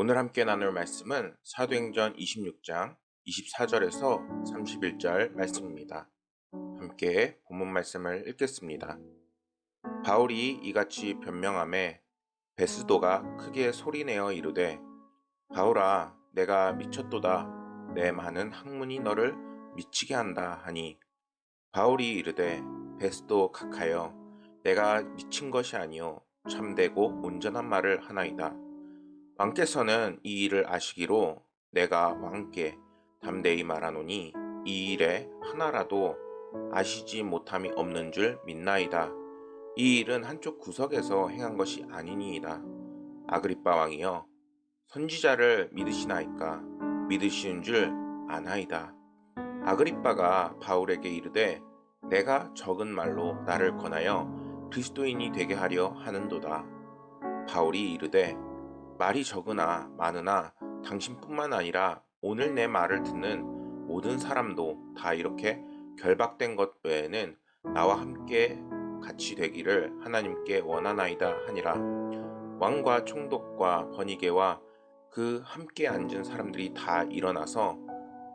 오늘 함께 나눌 말씀은 사도행전 26장 24절에서 31절 말씀입니다. 함께 본문 말씀을 읽겠습니다. 바울이 이같이 변명하매 베스도가 크게 소리내어 이르되 바울아 내가 미쳤도다 내 많은 학문이 너를 미치게 한다 하니 바울이 이르되 베스도 각하여 내가 미친 것이 아니요 참되고 온전한 말을 하나이다. 왕께서는 이 일을 아시기로 내가 왕께 담대히 말하노니 이 일에 하나라도 아시지 못함이 없는 줄 믿나이다. 이 일은 한쪽 구석에서 행한 것이 아니니이다. 아그리빠 왕이여 선지자를 믿으시나이까? 믿으시는 줄 아나이다. 아그리빠가 바울에게 이르되 내가 적은 말로 나를 권하여 그리스도인이 되게 하려 하는도다. 바울이 이르되 말이 적으나 많으나 당신뿐만 아니라 오늘 내 말을 듣는 모든 사람도 다 이렇게 결박된 것 외에는 나와 함께 같이 되기를 하나님께 원하나이다 하니라. 왕과 총독과 번이게와 그 함께 앉은 사람들이 다 일어나서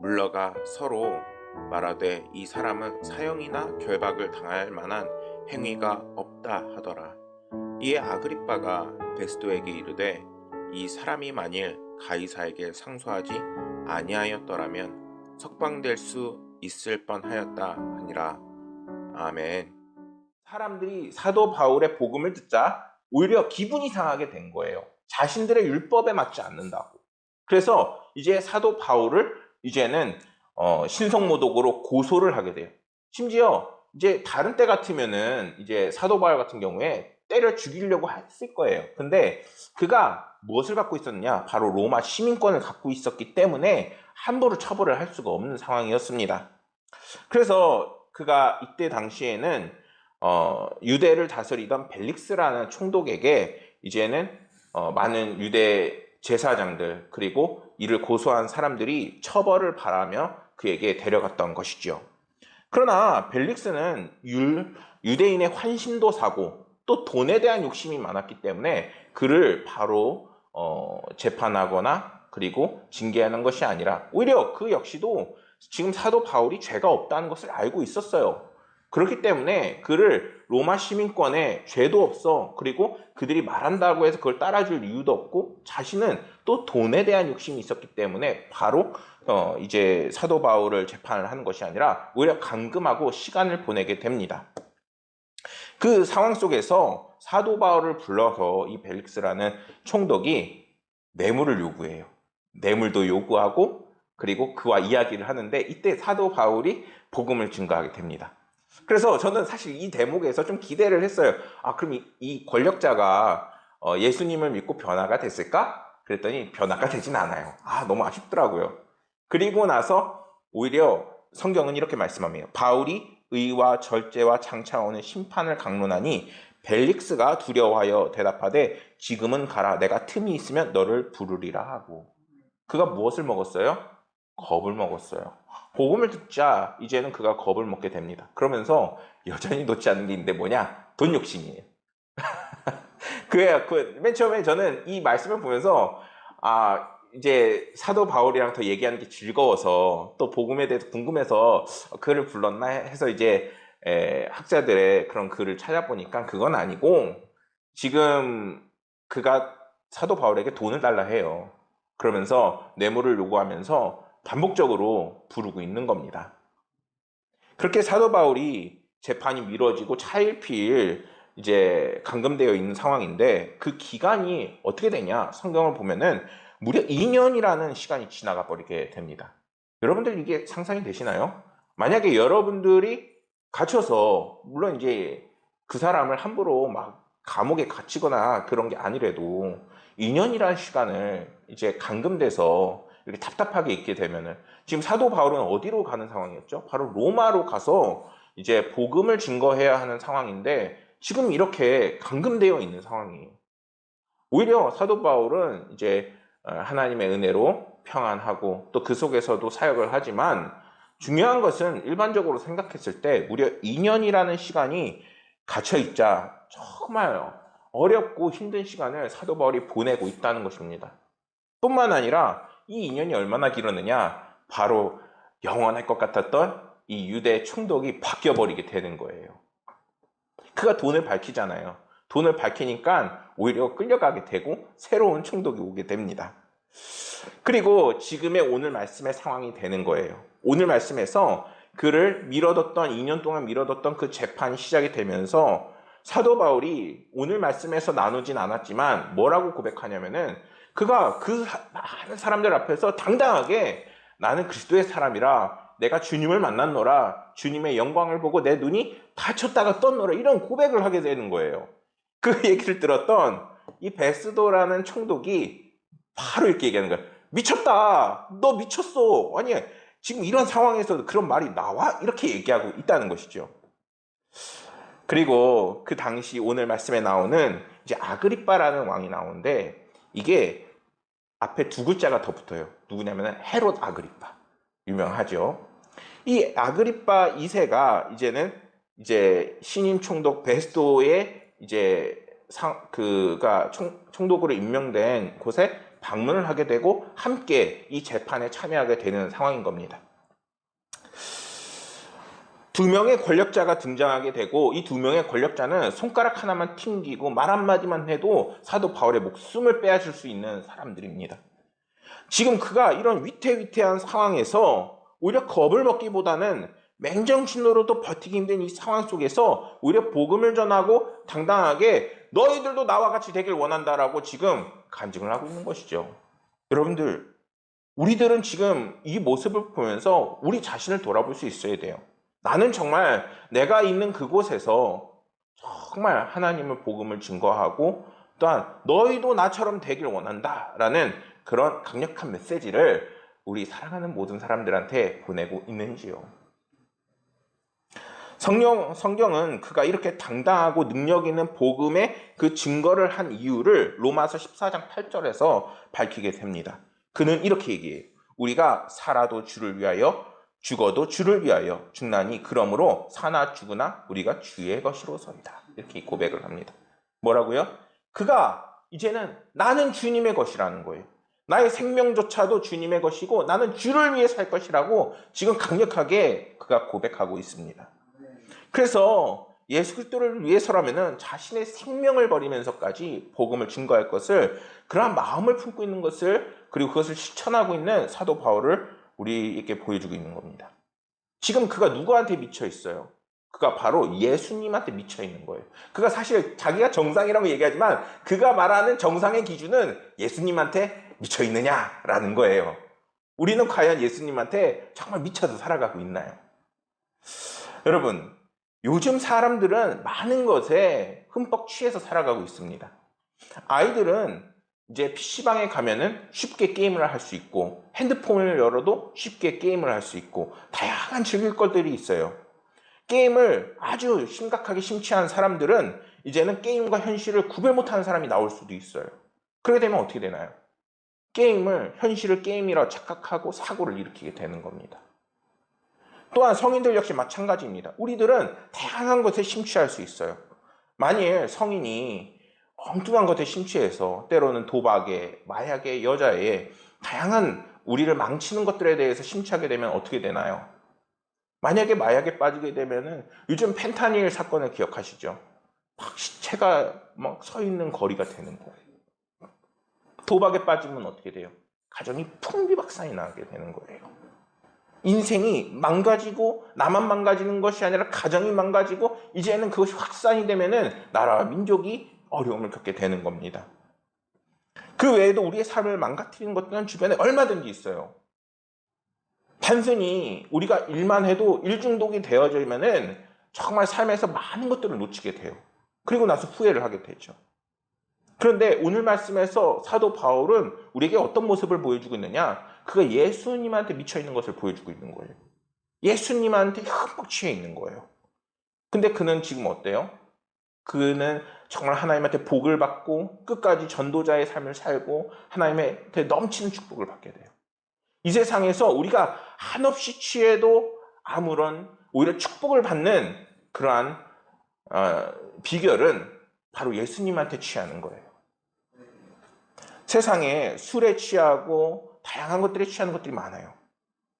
물러가 서로 말하되 이 사람은 사형이나 결박을 당할 만한 행위가 없다 하더라. 이에 아그리빠가 베스도에게 이르되 이 사람이 만일 가이사에게 상소하지 아니하였더라면 석방될 수 있을 뻔하였다 하니라. 아멘. 사람들이 사도 바울의 복음을 듣자 오히려 기분이 상하게 된 거예요. 자신들의 율법에 맞지 않는다고. 그래서 이제 사도 바울을 이제는 신성모독으로 고소를 하게 돼요. 심지어 이제 다른 때 같으면은 이제 사도 바울 같은 경우에 때려 죽이려고 했을 거예요. 근데 그가 무엇을 갖고 있었느냐? 바로 로마 시민권을 갖고 있었기 때문에 함부로 처벌을 할 수가 없는 상황이었습니다. 그래서 그가 이때 당시에는 유대를 다스리던 벨릭스라는 총독에게 이제는 많은 유대 제사장들 그리고 이를 고소한 사람들이 처벌을 바라며 그에게 데려갔던 것이죠. 그러나 벨릭스는 유대인의 환심도 사고 또 돈에 대한 욕심이 많았기 때문에 그를 바로 재판하거나 그리고 징계하는 것이 아니라 오히려 그 역시도 지금 사도 바울이 죄가 없다는 것을 알고 있었어요. 그렇기 때문에 그를 로마 시민권에 죄도 없어 그리고 그들이 말한다고 해서 그걸 따라줄 이유도 없고 자신은 또 돈에 대한 욕심이 있었기 때문에 바로 이제 사도 바울을 재판을 하는 것이 아니라 오히려 감금하고 시간을 보내게 됩니다. 그 상황 속에서 사도 바울을 불러서 이 벨릭스라는 총독이 뇌물을 요구해요. 뇌물도 요구하고 그리고 그와 이야기를 하는데 이때 사도 바울이 복음을 증거하게 됩니다. 그래서 저는 사실 이 대목에서 좀 기대를 했어요. 그럼 이 권력자가 예수님을 믿고 변화가 됐을까? 그랬더니 변화가 되진 않아요. 너무 아쉽더라고요. 그리고 나서 오히려 성경은 이렇게 말씀합니다. 바울이 의와 절제와 장차오는 심판을 강론하니 벨릭스가 두려워하여 대답하되 지금은 가라 내가 틈이 있으면 너를 부르리라 하고 그가 무엇을 먹었어요? 겁을 먹었어요. 복음을 듣자 이제는 그가 겁을 먹게 됩니다. 그러면서 여전히 놓지 않는 게 있는데 뭐냐? 돈 욕심이에요. 맨 처음에 저는 이 말씀을 보면서 이제 사도 바울이랑 더 얘기하는 게 즐거워서 또 복음에 대해서 궁금해서 글을 불렀나 해서 이제 학자들의 그런 글을 찾아보니까 그건 아니고 지금 그가 사도 바울에게 돈을 달라 해요. 그러면서 뇌물을 요구하면서 반복적으로 부르고 있는 겁니다. 그렇게 사도 바울이 재판이 미뤄지고 차일피일 이제 감금되어 있는 상황인데 그 기간이 어떻게 되냐? 성경을 보면은 무려 2년이라는 시간이 지나가 버리게 됩니다. 여러분들 이게 상상이 되시나요? 만약에 여러분들이 갇혀서 물론 이제 그 사람을 함부로 막 감옥에 갇히거나 그런 게 아니래도 2년이라는 시간을 이제 감금돼서 이렇게 답답하게 있게 되면은 지금 사도 바울은 어디로 가는 상황이었죠? 바로 로마로 가서 이제 복음을 증거해야 하는 상황인데 지금 이렇게 감금되어 있는 상황이에요. 오히려 사도 바울은 이제 하나님의 은혜로 평안하고 또 그 속에서도 사역을 하지만 중요한 것은 일반적으로 생각했을 때 무려 2년이라는 시간이 갇혀있자 정말 어렵고 힘든 시간을 사도 바울이 보내고 있다는 것입니다. 뿐만 아니라 이 인연이 얼마나 길었느냐, 바로 영원할 것 같았던 이 유대 총독이 바뀌어버리게 되는 거예요. 그가 돈을 밝히잖아요. 돈을 밝히니까 오히려 끌려가게 되고 새로운 총독이 오게 됩니다. 그리고 지금의 오늘 말씀의 상황이 되는 거예요. 오늘 말씀에서 그를 밀어뒀던 2년 동안 밀어뒀던 그 재판이 시작이 되면서 사도 바울이 오늘 말씀에서 나누진 않았지만 뭐라고 고백하냐면은 그가 그 많은 사람들 앞에서 당당하게 나는 그리스도의 사람이라 내가 주님을 만났노라 주님의 영광을 보고 내 눈이 다쳤다가 떴노라 이런 고백을 하게 되는 거예요. 그 얘기를 들었던 이 베스도라는 총독이 바로 이렇게 얘기하는 거야. 미쳤다. 너 미쳤어. 아니 지금 이런 상황에서 그런 말이 나와? 이렇게 얘기하고 있다는 것이죠. 그리고 그 당시 오늘 말씀에 나오는 이제 아그리빠라는 왕이 나오는데 이게 앞에 두 글자가 더 붙어요. 누구냐면 헤롯 아그리빠. 유명하죠. 이 아그리빠 2세가 이제는 이제 신임 총독 베스도의 이제 그가 총독으로 임명된 곳에 방문을 하게 되고 함께 이 재판에 참여하게 되는 상황인 겁니다. 두 명의 권력자가 등장하게 되고 이 두 명의 권력자는 손가락 하나만 튕기고 말 한마디만 해도 사도 바울의 목숨을 빼앗을 수 있는 사람들입니다. 지금 그가 이런 위태위태한 상황에서 오히려 겁을 먹기보다는 맨정신으로도 버티기 힘든 이 상황 속에서 오히려 복음을 전하고 당당하게 너희들도 나와 같이 되길 원한다라고 지금 간증을 하고 있는 것이죠. 여러분들, 우리들은 지금 이 모습을 보면서 우리 자신을 돌아볼 수 있어야 돼요. 나는 정말 내가 있는 그곳에서 정말 하나님의 복음을 증거하고 또한 너희도 나처럼 되길 원한다라는 그런 강력한 메시지를 우리 사랑하는 모든 사람들한테 보내고 있는지요. 성경은 그가 이렇게 당당하고 능력 있는 복음의 그 증거를 한 이유를 로마서 14장 8절에서 밝히게 됩니다. 그는 이렇게 얘기해요. 우리가 살아도 주를 위하여 죽어도 주를 위하여 죽나니 그러므로 사나 죽으나 우리가 주의 것이로소이다. 이렇게 고백을 합니다. 뭐라고요? 그가 이제는 나는 주님의 것이라는 거예요. 나의 생명조차도 주님의 것이고 나는 주를 위해 살 것이라고 지금 강력하게 그가 고백하고 있습니다. 그래서 예수 그리스도를 위해서라면은 자신의 생명을 버리면서까지 복음을 증거할 것을 그러한 마음을 품고 있는 것을 그리고 그것을 실천하고 있는 사도 바울을 우리에게 보여주고 있는 겁니다. 지금 그가 누구한테 미쳐 있어요? 그가 바로 예수님한테 미쳐 있는 거예요. 그가 사실 자기가 정상이라고 얘기하지만 그가 말하는 정상의 기준은 예수님한테 미쳐 있느냐라는 거예요. 우리는 과연 예수님한테 정말 미쳐서 살아가고 있나요? 여러분, 요즘 사람들은 많은 것에 흠뻑 취해서 살아가고 있습니다. 아이들은 이제 PC방에 가면은 쉽게 게임을 할 수 있고 핸드폰을 열어도 쉽게 게임을 할 수 있고 다양한 즐길 것들이 있어요. 게임을 아주 심각하게 심취한 사람들은 이제는 게임과 현실을 구별 못하는 사람이 나올 수도 있어요. 그렇게 되면 어떻게 되나요? 현실을 게임이라 착각하고 사고를 일으키게 되는 겁니다. 또한 성인들 역시 마찬가지입니다. 우리들은 다양한 것에 심취할 수 있어요. 만일 성인이 엉뚱한 것에 심취해서 때로는 도박에, 마약에, 여자에 다양한 우리를 망치는 것들에 대해서 심취하게 되면 어떻게 되나요? 만약에 마약에 빠지게 되면은 요즘 펜타닐 사건을 기억하시죠? 막 시체가 막 서 있는 거리가 되는 거예요. 도박에 빠지면 어떻게 돼요? 가정이 풍비박산이 나게 되는 거예요. 인생이 망가지고 나만 망가지는 것이 아니라 가정이 망가지고 이제는 그것이 확산이 되면은 나라와 민족이 어려움을 겪게 되는 겁니다. 그 외에도 우리의 삶을 망가뜨리는 것들은 주변에 얼마든지 있어요. 단순히 우리가 일만 해도 일 중독이 되어지면은 정말 삶에서 많은 것들을 놓치게 돼요. 그리고 나서 후회를 하게 되죠. 그런데 오늘 말씀에서 사도 바울은 우리에게 어떤 모습을 보여주고 있느냐? 그가 예수님한테 미쳐있는 것을 보여주고 있는 거예요. 예수님한테 흠뻑 취해 있는 거예요. 근데 그는 지금 어때요? 그는 정말 하나님한테 복을 받고 끝까지 전도자의 삶을 살고 하나님한테 넘치는 축복을 받게 돼요. 이 세상에서 우리가 한없이 취해도 아무런 오히려 축복을 받는 그러한 비결은 바로 예수님한테 취하는 거예요. 세상에 술에 취하고 다양한 것들에 취하는 것들이 많아요.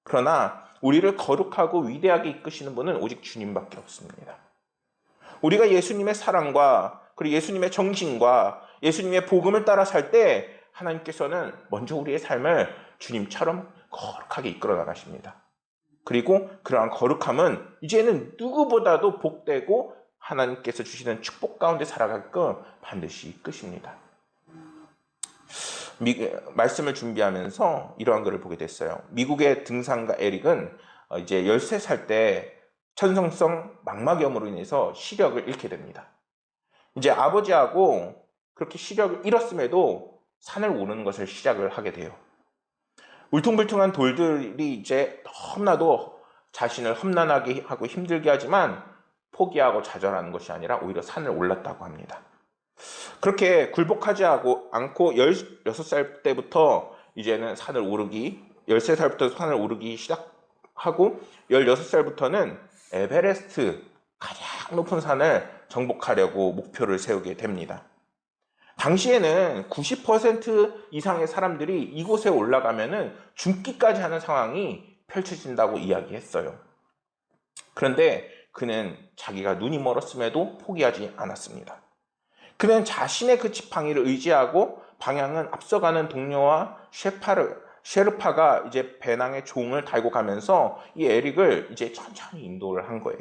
그러나 우리를 거룩하고 위대하게 이끄시는 분은 오직 주님밖에 없습니다. 우리가 예수님의 사랑과 그리고 예수님의 정신과 예수님의 복음을 따라 살 때 하나님께서는 먼저 우리의 삶을 주님처럼 거룩하게 이끌어 나가십니다. 그리고 그러한 거룩함은 이제는 누구보다도 복되고 하나님께서 주시는 축복 가운데 살아가게끔 반드시 이끄십니다. 말씀을 준비하면서 이러한 것을 보게 됐어요. 미국의 등산가 에릭은 이제 13살 때 천성성 망막염으로 인해서 시력을 잃게 됩니다. 이제 아버지하고 그렇게 시력을 잃었음에도 산을 오르는 것을 시작을 하게 돼요. 울퉁불퉁한 돌들이 이제 너무나도 자신을 험난하게 하고 힘들게 하지만 포기하고 좌절하는 것이 아니라 오히려 산을 올랐다고 합니다. 그렇게 굴복하지 않고 16살 때부터 이제는 산을 오르기, 13살부터 산을 오르기 시작하고 16살부터는 에베레스트 가장 높은 산을 정복하려고 목표를 세우게 됩니다. 당시에는 90% 이상의 사람들이 이곳에 올라가면은 죽기까지 하는 상황이 펼쳐진다고 이야기했어요. 그런데 그는 자기가 눈이 멀었음에도 포기하지 않았습니다. 그는 자신의 그 지팡이를 의지하고 방향은 앞서가는 동료와 셰르파가 이제 배낭의 종을 달고 가면서 이 에릭을 이제 천천히 인도를 한 거예요.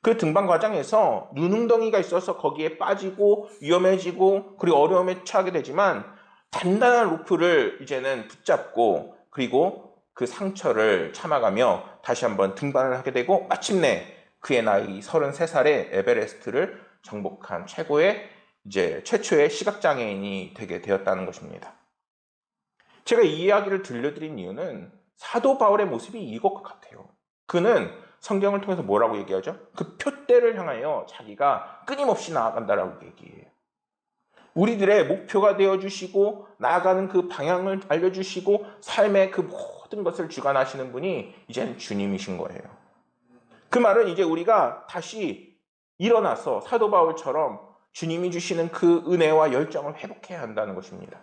그 등반 과정에서 눈웅덩이가 있어서 거기에 빠지고 위험해지고 그리고 어려움에 처하게 되지만 단단한 로프를 이제는 붙잡고 그리고 그 상처를 참아가며 다시 한번 등반을 하게 되고 마침내 그의 나이 33살에 에베레스트를 정복한 최초의 시각장애인이 되게 되었다는 것입니다. 제가 이 이야기를 들려드린 이유는 사도 바울의 모습이 이것 같아요. 그는 성경을 통해서 뭐라고 얘기하죠? 그 표대를 향하여 자기가 끊임없이 나아간다라고 얘기해요. 우리들의 목표가 되어주시고 나아가는 그 방향을 알려주시고 삶의 그 모든 것을 주관하시는 분이 이제는 주님이신 거예요. 그 말은 이제 우리가 다시 일어나서 사도 바울처럼 주님이 주시는 그 은혜와 열정을 회복해야 한다는 것입니다.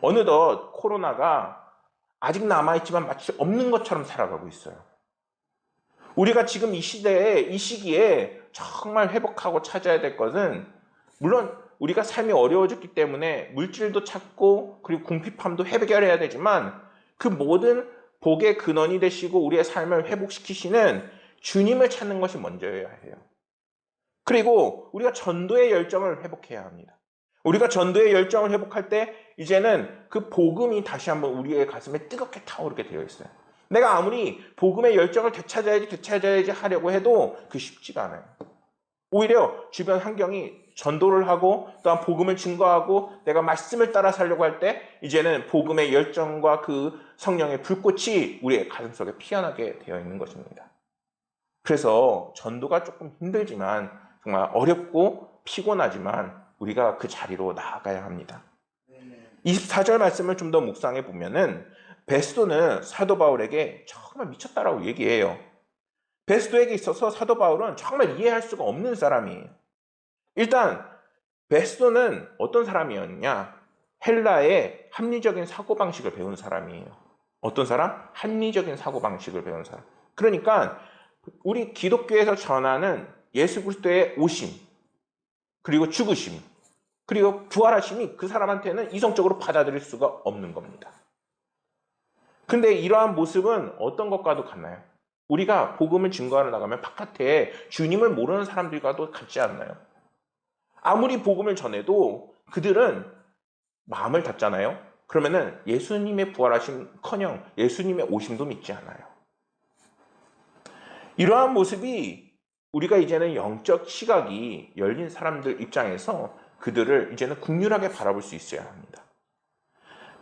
어느덧 코로나가 아직 남아있지만 마치 없는 것처럼 살아가고 있어요. 우리가 지금 이 시대에, 이 시기에 정말 회복하고 찾아야 될 것은 물론 우리가 삶이 어려워졌기 때문에 물질도 찾고 그리고 궁핍함도 해결해야 되지만 그 모든 복의 근원이 되시고 우리의 삶을 회복시키시는 주님을 찾는 것이 먼저여야 해요. 그리고 우리가 전도의 열정을 회복해야 합니다. 우리가 전도의 열정을 회복할 때 이제는 그 복음이 다시 한번 우리의 가슴에 뜨겁게 타오르게 되어 있어요. 내가 아무리 복음의 열정을 되찾아야지 하려고 해도 그 쉽지가 않아요. 오히려 주변 환경이 전도를 하고 또한 복음을 증거하고 내가 말씀을 따라 살려고 할 때 이제는 복음의 열정과 그 성령의 불꽃이 우리의 가슴속에 피어나게 되어 있는 것입니다. 그래서 전도가 조금 힘들지만 정말 어렵고 피곤하지만 우리가 그 자리로 나아가야 합니다. 24절 말씀을 좀 더 묵상해 보면은 베스도는 사도 바울에게 정말 미쳤다라고 얘기해요. 베스도에게 있어서 사도 바울은 정말 이해할 수가 없는 사람이에요. 일단 베스도는 어떤 사람이었냐? 헬라의 합리적인 사고방식을 배운 사람이에요. 어떤 사람? 합리적인 사고방식을 배운 사람. 그러니까 우리 기독교에서 전하는 예수 그리스도의 오심, 그리고 죽으심, 그리고 부활하심이 그 사람한테는 이성적으로 받아들일 수가 없는 겁니다. 근데 이러한 모습은 어떤 것과도 같나요? 우리가 복음을 증거하러 나가면 바깥에 주님을 모르는 사람들과도 같지 않나요? 아무리 복음을 전해도 그들은 마음을 닫잖아요. 그러면은 예수님의 부활하심커녕 예수님의 오심도 믿지 않아요. 이러한 모습이 우리가 이제는 영적 시각이 열린 사람들 입장에서 그들을 이제는 긍휼하게 바라볼 수 있어야 합니다.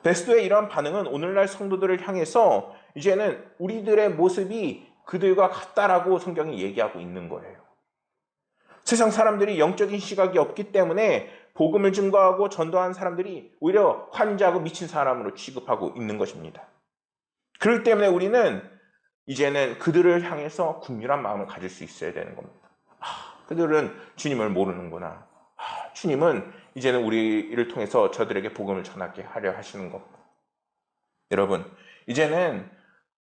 베스도의 이러한 반응은 오늘날 성도들을 향해서 이제는 우리들의 모습이 그들과 같다라고 성경이 얘기하고 있는 거예요. 세상 사람들이 영적인 시각이 없기 때문에 복음을 증거하고 전도하는 사람들이 오히려 환자하고 미친 사람으로 취급하고 있는 것입니다. 그렇기 때문에 우리는 이제는 그들을 향해서 긍휼한 마음을 가질 수 있어야 되는 겁니다. 그들은 주님을 모르는구나. 주님은 이제는 우리를 통해서 저들에게 복음을 전하게 하려 하시는 겁니다. 여러분, 이제는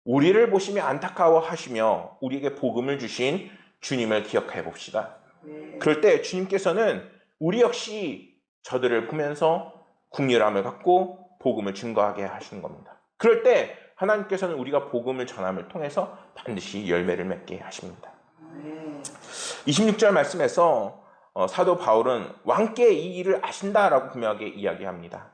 우리를 보시며 안타까워하시며 우리에게 복음을 주신 주님을 기억해 봅시다. 그럴 때 주님께서는 우리 역시 저들을 보면서 긍휼함을 갖고 복음을 증거하게 하시는 겁니다. 그럴 때 하나님께서는 우리가 복음을 전함을 통해서 반드시 열매를 맺게 하십니다. 26절 말씀에서 사도 바울은 왕께 이 일을 아신다라고 분명하게 이야기합니다.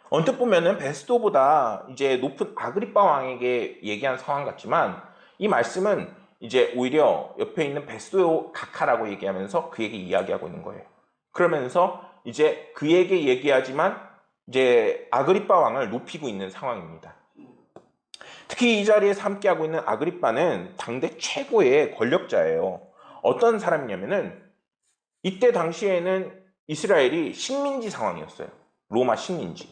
언뜻 보면은 베스도보다 이제 높은 아그리빠 왕에게 얘기한 상황 같지만 이 말씀은 이제 오히려 옆에 있는 베스도 각하라고 얘기하면서 그에게 이야기하고 있는 거예요. 그러면서 이제 그에게 얘기하지만 이제 아그리빠 왕을 높이고 있는 상황입니다. 특히 이 자리에서 함께하고 있는 아그리빠는 당대 최고의 권력자예요. 어떤 사람이냐면은 이때 당시에는 이스라엘이 식민지 상황이었어요. 로마 식민지.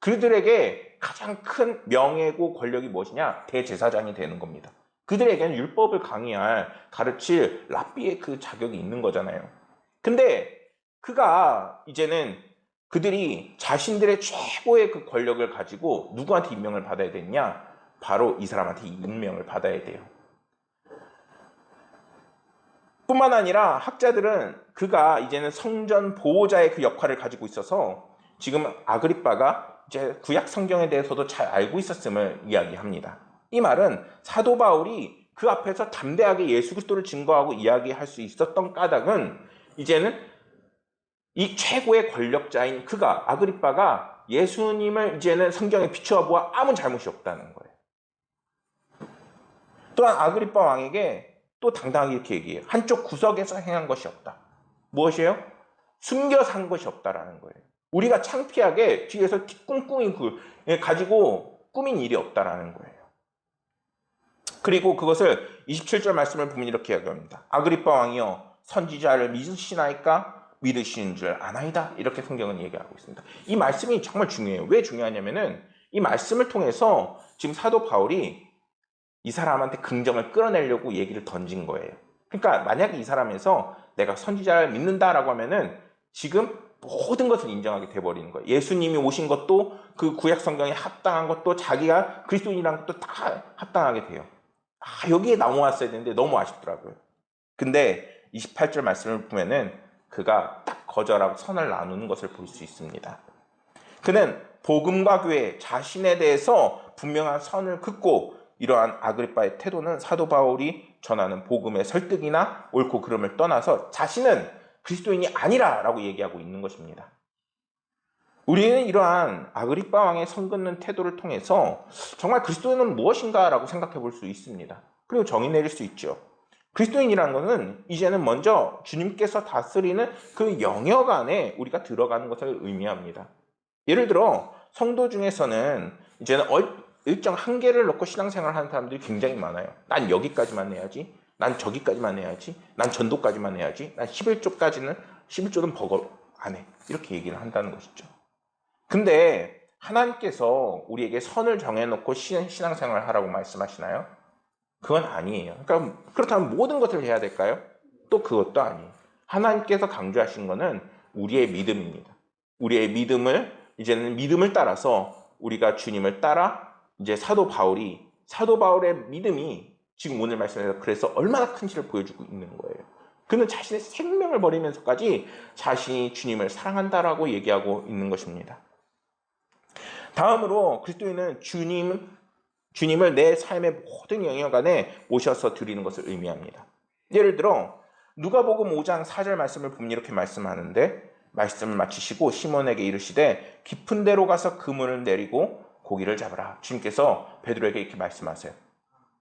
그들에게 가장 큰 명예고 권력이 무엇이냐? 대제사장이 되는 겁니다. 그들에게는 율법을 강의할, 가르칠 랍비의 그 자격이 있는 거잖아요. 근데 그가 이제는 그들이 자신들의 최고의 그 권력을 가지고 누구한테 임명을 받아야 되느냐? 바로 이 사람한테 임명을 받아야 돼요. 뿐만 아니라 학자들은 그가 이제는 성전 보호자의 그 역할을 가지고 있어서 지금 아그리빠가 이제 구약 성경에 대해서도 잘 알고 있었음을 이야기합니다. 이 말은 사도 바울이 그 앞에서 담대하게 예수 그리스도를 증거하고 이야기할 수 있었던 까닭은 이제는 이 최고의 권력자인 그가 아그리빠가 예수님을 이제는 성경에 비추어 보아 아무 잘못이 없다는 거예요. 또한 아그리빠 왕에게 또 당당하게 이렇게 얘기해요. 한쪽 구석에서 행한 것이 없다. 무엇이에요? 숨겨 산 것이 없다라는 거예요. 우리가 창피하게 뒤에서 꿍꿍이 가지고 꾸민 일이 없다라는 거예요. 그리고 그것을 27절 말씀을 보면 이렇게 이야기합니다. 아그리빠 왕이여 선지자를 믿으시나이까? 믿으시는 줄 아나이다. 이렇게 성경은 얘기하고 있습니다. 이 말씀이 정말 중요해요. 왜 중요하냐면은 이 말씀을 통해서 지금 사도 바울이 이 사람한테 긍정을 끌어내려고 얘기를 던진 거예요. 그러니까 만약에 이 사람에서 내가 선지자를 믿는다라고 하면은 지금 모든 것을 인정하게 돼버리는 거예요. 예수님이 오신 것도 그 구약 성경에 합당한 것도 자기가 그리스도인이라는 것도 다 합당하게 돼요. 여기에 넘어왔어야 되는데 너무 아쉽더라고요. 근데 28절 말씀을 보면은 그가 딱 거절하고 선을 나누는 것을 볼 수 있습니다. 그는 복음과 교회 자신에 대해서 분명한 선을 긋고 이러한 아그리빠의 태도는 사도 바울이 전하는 복음의 설득이나 옳고 그름을 떠나서 자신은 그리스도인이 아니라라고 얘기하고 있는 것입니다. 우리는 이러한 아그리빠 왕의 선긋는 태도를 통해서 정말 그리스도인은 무엇인가라고 생각해 볼 수 있습니다. 그리고 정의 내릴 수 있죠. 그리스도인이라는 것은 이제는 먼저 주님께서 다스리는 그 영역 안에 우리가 들어가는 것을 의미합니다. 예를 들어 성도 중에서는 이제는 일정 한계를 놓고 신앙생활을 하는 사람들이 굉장히 많아요. 난 여기까지만 해야지. 난 저기까지만 해야지. 난 전도까지만 해야지. 난 11조는 버거 안 해. 이렇게 얘기를 한다는 것이죠. 근데 하나님께서 우리에게 선을 정해놓고 신앙생활을 하라고 말씀하시나요? 그건 아니에요. 그러니까 그렇다면 모든 것을 해야 될까요? 또 그것도 아니에요. 하나님께서 강조하신 것은 우리의 믿음입니다. 우리의 믿음을 이제는 믿음을 따라서 우리가 주님을 따라 이제 사도 바울의 믿음이 지금 오늘 말씀에서 그래서 얼마나 큰지를 보여주고 있는 거예요. 그는 자신의 생명을 버리면서까지 자신이 주님을 사랑한다라고 얘기하고 있는 것입니다. 다음으로 그리스도인은 주님을 내 삶의 모든 영역 안에 모셔서 드리는 것을 의미합니다. 예를 들어 누가복음 5장 4절 말씀을 보면 이렇게 말씀하는데 말씀을 마치시고 시몬에게 이르시되 깊은 데로 가서 그물을 내리고 고기를 잡으라. 주님께서 베드로에게 이렇게 말씀하세요.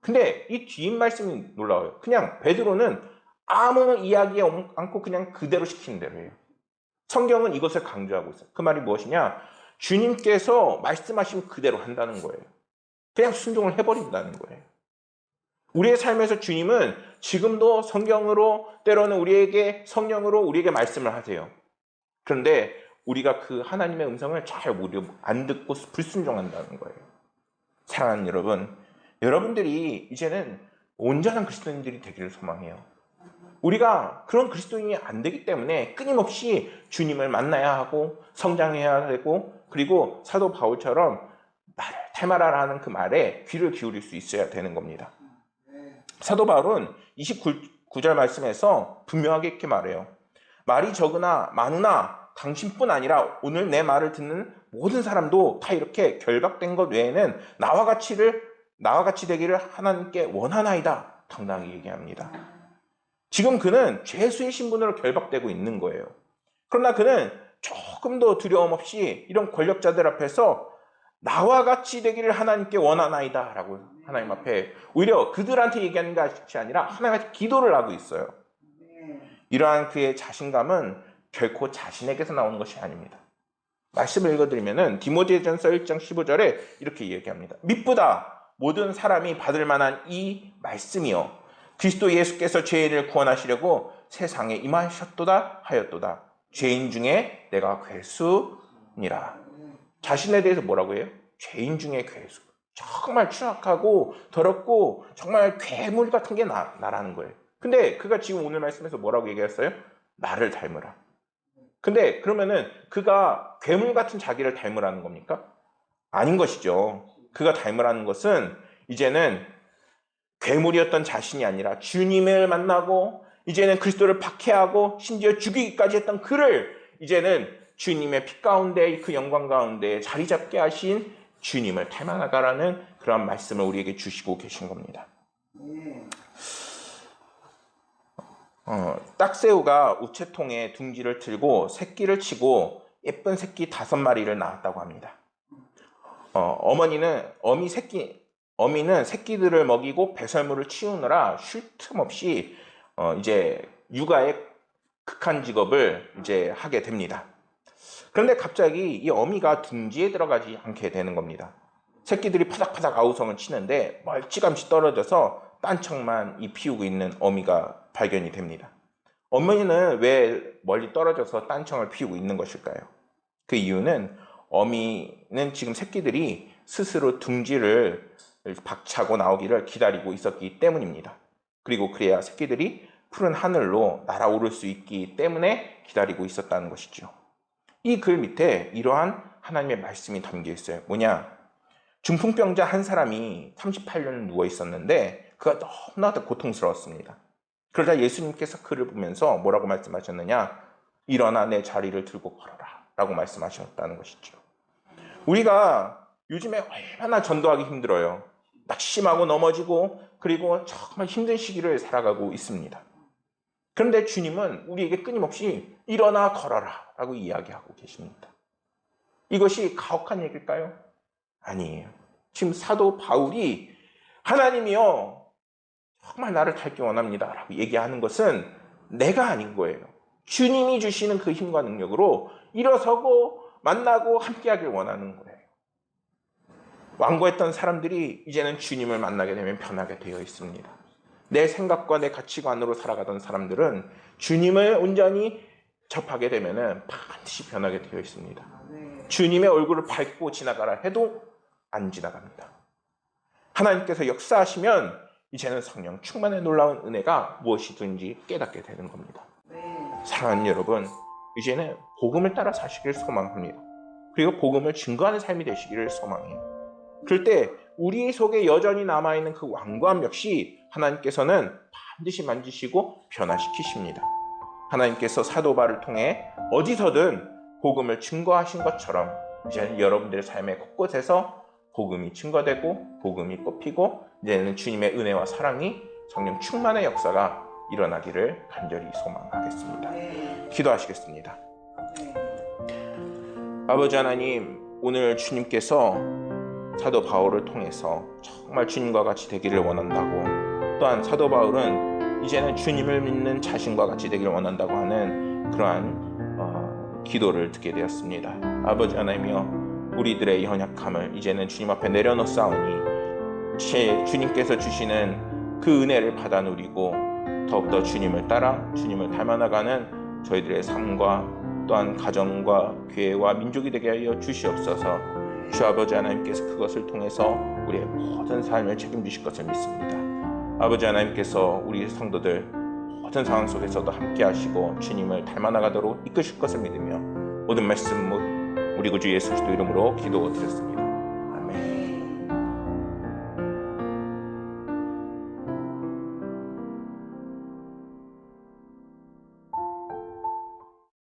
근데 이 뒤인 말씀이 놀라워요. 그냥 베드로는 아무 이야기 않고 그냥 그대로 시키는 대로 해요. 성경은 이것을 강조하고 있어요. 그 말이 무엇이냐? 주님께서 말씀하신 그대로 한다는 거예요. 그냥 순종을 해버린다는 거예요. 우리의 삶에서 주님은 지금도 성경으로 때로는 우리에게 성령으로 우리에게 말씀을 하세요. 그런데 우리가 그 하나님의 음성을 잘 안 듣고 불순종한다는 거예요. 사랑하는 여러분, 여러분들이 이제는 온전한 그리스도인들이 되기를 소망해요. 우리가 그런 그리스도인이 안 되기 때문에 끊임없이 주님을 만나야 하고 성장해야 되고, 그리고 사도 바울처럼 나를 닮아라라는 그 말에 귀를 기울일 수 있어야 되는 겁니다. 사도 바울은 29절 말씀에서 분명하게 이렇게 말해요. 말이 적으나 많으나 당신뿐 아니라 오늘 내 말을 듣는 모든 사람도 다 이렇게 결박된 것 외에는 나와 같이 되기를 하나님께 원하나이다. 당당하게 얘기합니다. 지금 그는 죄수의 신분으로 결박되고 있는 거예요. 그러나 그는 조금도 두려움 없이 이런 권력자들 앞에서 나와 같이 되기를 하나님께 원하나이다 라고 하나님 앞에 오히려 그들한테 얘기하는 것이 아니라 하나님한테 기도를 하고 있어요. 이러한 그의 자신감은 결코 자신에게서 나오는 것이 아닙니다. 말씀을 읽어드리면 디모데전서 1장 15절에 이렇게 얘기합니다. 미쁘다 모든 사람이 받을 만한 이 말씀이요 그리스도 예수께서 죄인을 구원하시려고 세상에 임하셨도다 하였도다. 죄인 중에 내가 괴수니라. 자신에 대해서 뭐라고 해요? 죄인 중에 괴수. 정말 추악하고 더럽고 정말 괴물 같은 게 나라는 거예요. 근데 그가 지금 오늘 말씀에서 뭐라고 얘기했어요? 나를 닮으라. 근데 그러면은 그가 괴물 같은 자기를 닮으라는 겁니까? 아닌 것이죠. 그가 닮으라는 것은 이제는 괴물이었던 자신이 아니라 주님을 만나고 이제는 그리스도를 박해하고 심지어 죽이기까지 했던 그를 이제는 주님의 피 가운데 그 영광 가운데 자리 잡게 하신 주님을 닮아나가라는 그런 말씀을 우리에게 주시고 계신 겁니다. 딱새우가 우체통에 둥지를 틀고 새끼를 치고 예쁜 새끼 5마리를 낳았다고 합니다. 어미는 새끼들을 먹이고 배설물을 치우느라 쉴 틈 없이 이제 육아의 극한 직업을 이제 하게 됩니다. 그런데 갑자기 이 어미가 둥지에 들어가지 않게 되는 겁니다. 새끼들이 파닥파닥 아우성을 치는데 멀찌감치 떨어져서 딴청만 피우고 있는 어미가 발견이 됩니다. 어머니는 왜 멀리 떨어져서 딴청을 피우고 있는 것일까요? 그 이유는 어미는 지금 새끼들이 스스로 둥지를 박차고 나오기를 기다리고 있었기 때문입니다. 그리고 그래야 새끼들이 푸른 하늘로 날아오를 수 있기 때문에 기다리고 있었다는 것이죠. 이 글 밑에 이러한 하나님의 말씀이 담겨 있어요. 뭐냐? 중풍병자 한 사람이 38년 누워 있었는데 그가 너무나도 고통스러웠습니다. 그러자 예수님께서 그를 보면서 뭐라고 말씀하셨느냐? 일어나 내 자리를 들고 걸어라 라고 말씀하셨다는 것이죠. 우리가 요즘에 얼마나 전도하기 힘들어요. 낙심하고 넘어지고 그리고 정말 힘든 시기를 살아가고 있습니다. 그런데 주님은 우리에게 끊임없이 일어나 걸어라 라고 이야기하고 계십니다. 이것이 가혹한 얘기일까요? 아니에요. 지금 사도 바울이 하나님이요 정말 나를 닮기 원합니다 라고 얘기하는 것은 내가 아닌 거예요. 주님이 주시는 그 힘과 능력으로 일어서고 만나고 함께하길 원하는 거예요. 완고했던 사람들이 이제는 주님을 만나게 되면 변하게 되어 있습니다. 내 생각과 내 가치관으로 살아가던 사람들은 주님을 온전히 접하게 되면 반드시 변하게 되어 있습니다. 주님의 얼굴을 밟고 지나가라 해도 안 지나갑니다. 하나님께서 역사하시면 이제는 성령 충만의 놀라운 은혜가 무엇이든지 깨닫게 되는 겁니다. 사랑하는 여러분, 이제는 복음을 따라 사시기를 소망합니다. 그리고 복음을 증거하는 삶이 되시기를 소망해요. 그럴 때 우리 속에 여전히 남아있는 그 완고함 역시 하나님께서는 반드시 만지시고 변화시키십니다. 하나님께서 사도 바울을 통해 어디서든 복음을 증거하신 것처럼 이제 여러분들의 삶의 곳곳에서 복음이 증거되고 복음이 뽑히고 이제는 주님의 은혜와 사랑이 성령 충만의 역사가 일어나기를 간절히 소망하겠습니다. 기도하시겠습니다. 아버지 하나님, 오늘 주님께서 사도 바울을 통해서 정말 주님과 같이 되기를 원한다고, 또한 사도 바울은 이제는 주님을 믿는 자신과 같이 되기를 원한다고 하는 그러한 기도를 듣게 되었습니다. 아버지 하나님이여, 우리들의 연약함을 이제는 주님 앞에 내려놓사오니 주님께서 주시는 그 은혜를 받아 누리고 더욱더 주님을 따라 주님을 닮아나가는 저희들의 삶과 또한 가정과 교회와 민족이 되게 하여 주시옵소서. 주 아버지 하나님께서 그것을 통해서 우리의 모든 삶을 책임지실 것을 믿습니다. 아버지 하나님께서 우리 성도들 어떤 상황 속에서도 함께 하시고 주님을 닮아나가도록 이끄실 것을 믿으며 모든 말씀 못 우리 구주 예수 그리스도 이름으로 기도드렸습니다.